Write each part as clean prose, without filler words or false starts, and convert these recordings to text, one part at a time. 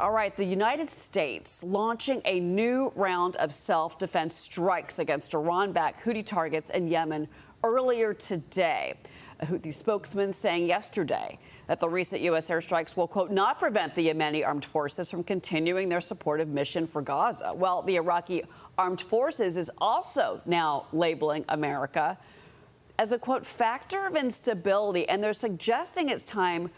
All right, the United States launching a new round of self-defense strikes against Iran-backed Houthi targets in Yemen earlier today. A Houthi spokesman saying yesterday that the recent U.S. airstrikes will, quote, not prevent the Yemeni armed forces from continuing their supportive mission for Gaza. Well, the Iraqi armed forces is also now labeling America as a, quote, factor of instability, and they're suggesting it's time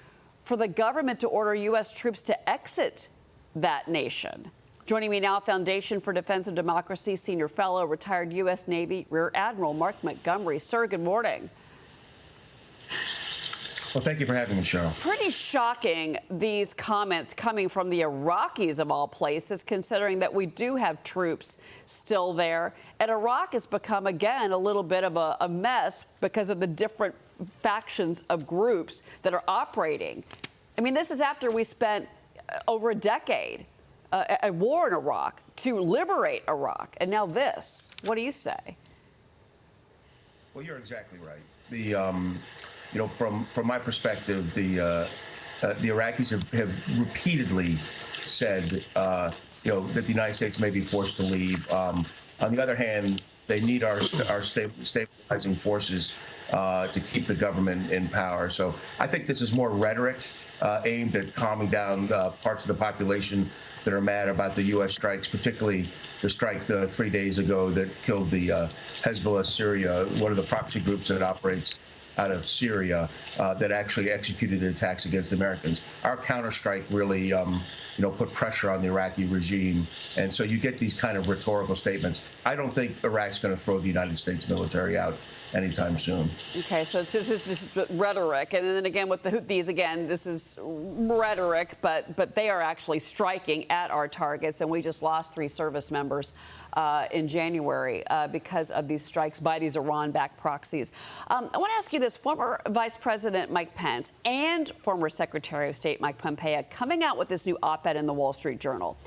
for the government to order U.S. troops to exit that nation. Joining me now, Foundation for Defense and Democracy Senior Fellow, retired U.S. Navy Rear Admiral Mark Montgomery. Sir, good morning. Well, thank you for having me, Cheryl. Pretty shocking, these comments coming from the Iraqis of all places, considering that we do have troops still there. And Iraq has become, again, a little bit of a mess because of the different factions of groups that are operating. I mean, this is after we spent over a decade at war in Iraq to liberate Iraq. And now this. What do you say? Well, you're exactly right. You know, from my perspective, the Iraqis have repeatedly said, you know, that the United States may be forced to leave. On the other hand, they need our stabilizing forces to keep the government in power. So I think this is more rhetoric aimed at calming down parts of the population that are mad about the U.S. strikes, particularly the strike 3 days ago that killed the Hezbollah Syria, one of the proxy groups that operates out of Syria, that actually executed attacks against Americans. Our counterstrike really, you know, put pressure on the Iraqi regime. And so you get these kind of rhetorical statements. I don't think Iraq's going to throw the United States military out anytime soon. Okay, so this is rhetoric. And then again, with the Houthis, again, this is rhetoric, but they are actually striking at our targets. And we just lost 3 service members in January because of these strikes by these Iran-backed proxies. I want to ask you this. Former Vice President Mike Pence and former Secretary of State Mike Pompeo coming out with this new op-ed in the Wall Street Journal.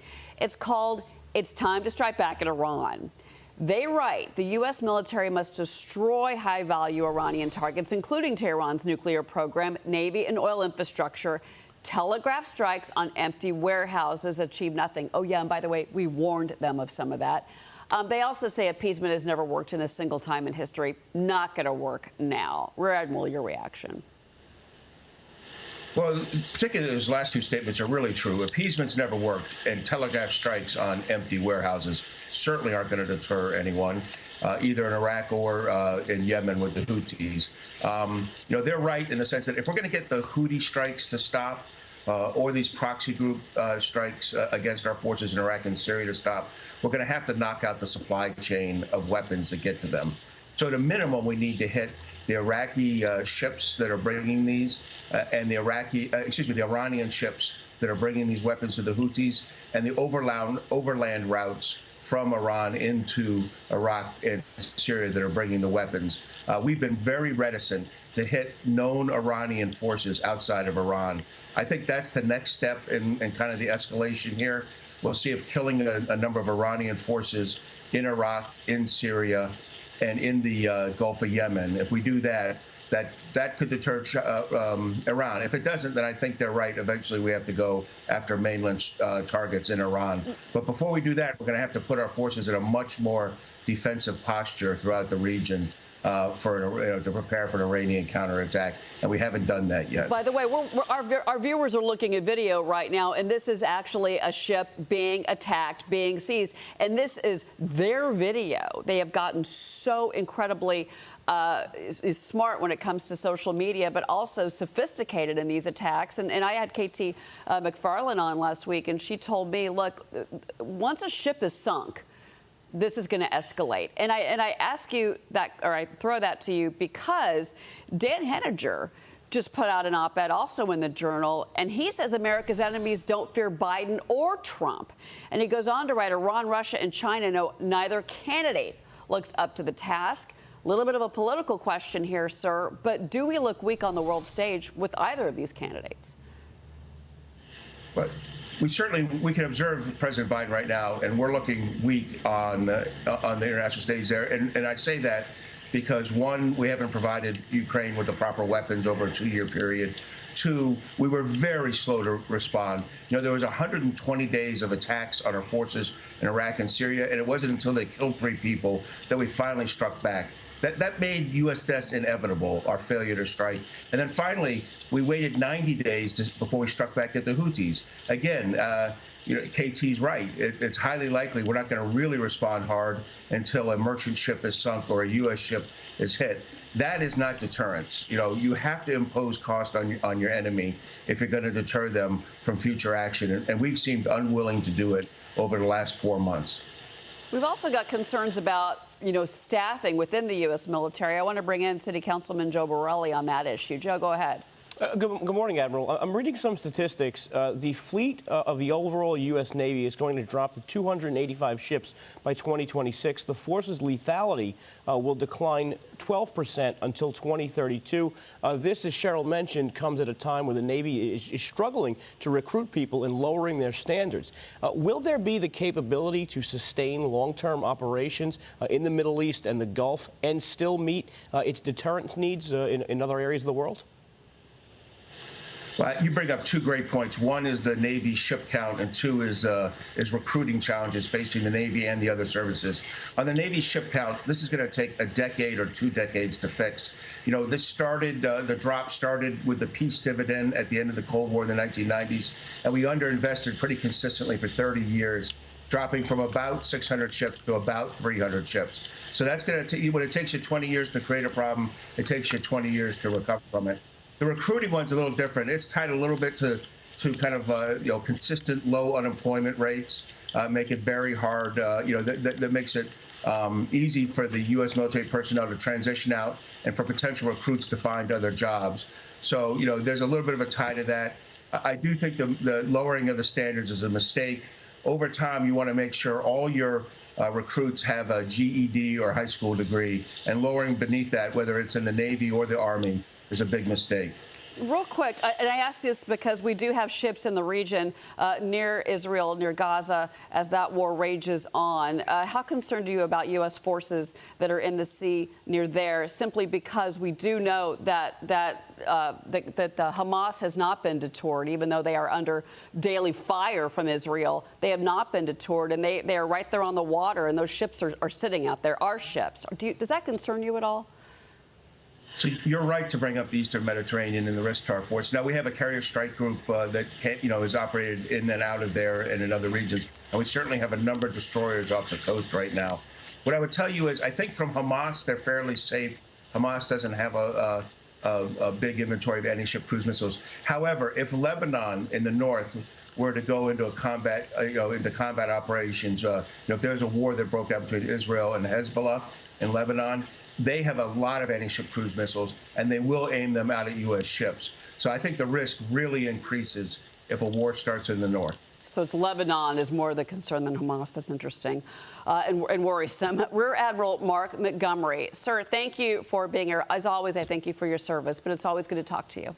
It's called, "It's Time to Strike Back at Iran." They write the U.S. military must destroy high-value Iranian targets, including Tehran's nuclear program, Navy, and oil infrastructure. Telegraph strikes on empty warehouses achieve nothing. Oh, yeah, and by the way, we warned them of some of that. They also say appeasement has never worked in a single time in history. Not going to work now. Rear Admiral, your reaction? Well, particularly those last 2 statements are really true. Appeasement's never worked, and telegraph strikes on empty warehouses certainly aren't going to deter anyone, either in Iraq or in Yemen with the Houthis. You know, they're right in the sense that if we're going to get the Houthi strikes to stop, or these proxy group strikes against our forces in Iraq and Syria to stop, we're going to have to knock out the supply chain of weapons to get to them. So at a minimum, we need to hit the Iraqi ships that are bringing these, and the Iranian ships that are bringing these weapons to the Houthis, and the overland routes from Iran into Iraq and Syria that are bringing the weapons. We've been very reticent to hit known Iranian forces outside of Iran. I think that's the next step in kind of the escalation here. We'll see if killing a number of Iranian forces in Iraq, in Syria, and in the Gulf of Yemen, if we do that, that could deter Iran. If it doesn't, then I think they're right. Eventually, we have to go after mainland targets in Iran. But before we do that, we're going to have to put our forces in a much more defensive posture throughout the region to prepare for an Iranian counterattack, and we haven't done that yet. By the way, our viewers are looking at video right now, and this is actually a ship being attacked, being seized, and this is their video. They have gotten so incredibly is smart when it comes to social media, but also sophisticated in these attacks. And I had KT McFarland on last week, and she told me, look, once a ship is sunk, this is going to escalate. And I ask you that, or I throw that to you, because Dan Henninger just put out an op-ed also in the Journal, and he says America's enemies don't fear Biden or Trump. And he goes on to write, Iran, Russia, and China know neither candidate looks up to the task. A little bit of a political question here, sir, but do we look weak on the world stage with either of these candidates? But we can observe President Biden right now, and we're looking weak on the international stage there. And I say that because one, we haven't provided Ukraine with the proper weapons over a 2-year period. Two, we were very slow to respond. There was 120 days of attacks on our forces in Iraq and Syria, and it wasn't until they killed 3 people that we finally struck back. That made U.S. deaths inevitable, our failure to strike. And then finally, we waited 90 days before we struck back at the Houthis. Again, KT's right. It's highly likely we're not going to really respond hard until a merchant ship is sunk or a U.S. ship is hit. That is not deterrence. You have to impose cost on your enemy if you're going to deter them from future action. And we've seemed unwilling to do it over the last 4 months. We've also got concerns about, staffing within the U.S. military. I want to bring in City Councilman Joe Borelli on that issue. Joe, go ahead. Good morning, Admiral. I'm reading some statistics. The fleet of the overall U.S. Navy is going to drop to 285 ships by 2026. The force's lethality will decline 12% until 2032. This, as Cheryl mentioned, comes at a time where the Navy is struggling to recruit people and lowering their standards. Will there be the capability to sustain long-term operations in the Middle East and the Gulf and still meet its deterrence needs in other areas of the world? Well, you bring up 2 great points. One is the Navy ship count, and 2 is recruiting challenges facing the Navy and the other services. On the Navy ship count, this is going to take a decade or 2 decades to fix. The drop started with the peace dividend at the end of the Cold War in the 1990s, and we underinvested pretty consistently for 30 years, dropping from about 600 ships to about 300 ships. So that's going to take, when it takes you 20 years to create a problem, it takes you 20 years to recover from it. The recruiting one's a little different. It's tied a little bit to kind of consistent low unemployment rates, make it very hard. That makes it easy for the U.S. military personnel to transition out and for potential recruits to find other jobs. So there's a little bit of a tie to that. I do think the lowering of the standards is a mistake. Over time, you want to make sure all your recruits have a GED or high school degree, and lowering beneath that, whether it's in the Navy or the Army, is a big mistake. Real quick, and I ask this because we do have ships in the region near Israel, near Gaza, as that war rages on. How concerned are you about U.S. forces that are in the sea near there, simply because we do know that the Hamas has not been deterred, even though they are under daily fire from Israel. They have not been deterred, and they are right there on the water, and those ships are sitting out there, our ships. Does that concern you at all? So you're right to bring up the Eastern Mediterranean and the risk to our force. Now, we have a carrier strike group that is operated in and out of there and in other regions, and we certainly have a number of destroyers off the coast right now. What I would tell you is I think from Hamas, they're fairly safe. Hamas doesn't have a big inventory of anti-ship cruise missiles. However, if Lebanon in the north were to go into combat operations, if there's a war that broke out between Israel and Hezbollah in Lebanon, they have a lot of anti-ship cruise missiles, and they will aim them out at U.S. ships. So I think the risk really increases if a war starts in the north. So it's Lebanon is more the concern than Hamas. That's interesting and worrisome. Rear Admiral Mark Montgomery, sir, thank you for being here. As always, I thank you for your service, but it's always good to talk to you.